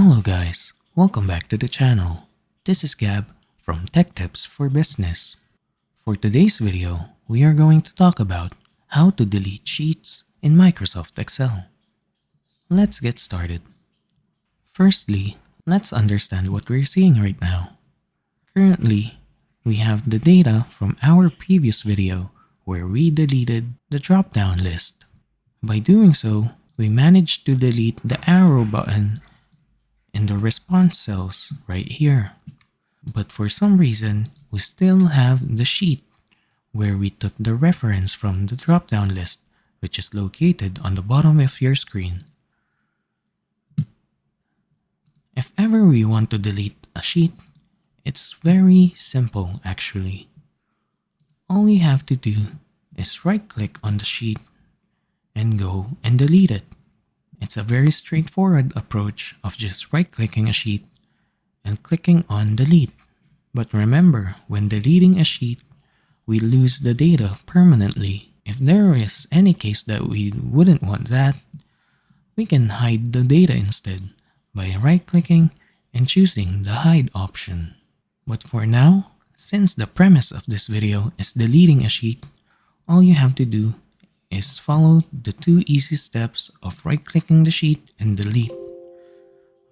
Hello guys, welcome back to the channel. This is Gab from Tech Tips for Business. For today's video, we are going to talk about how to delete sheets in Microsoft Excel. Let's get started. Firstly, let's understand what we're seeing right now. Currently, we have the data from our previous video where we deleted the drop-down list. By doing so, we managed to delete the arrow button in the response cells right here. But for some reason, we still have the sheet where we took the reference from the drop-down list, which is located on the bottom of your screen. If ever we want to delete a sheet, it's very simple actually. All you have to do is right-click on the sheet and go and delete it. It's a very straightforward approach of just right-clicking a sheet and clicking on delete. But remember, when deleting a sheet, we lose the data permanently. If there is any case that we wouldn't want that, we can hide the data instead by right-clicking and choosing the hide option. But for now, since the premise of this video is deleting a sheet, all you have to do is follow the two easy steps of right-clicking the sheet and delete.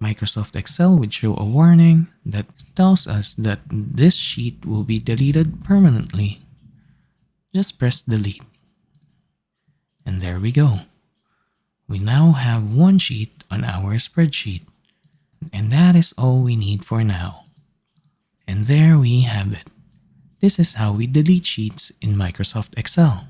Microsoft Excel would show a warning that tells us that this sheet will be deleted permanently. Just press delete. And there we go. We now have one sheet on our spreadsheet. And that is all we need for now. And there we have it. This is how we delete sheets in Microsoft Excel.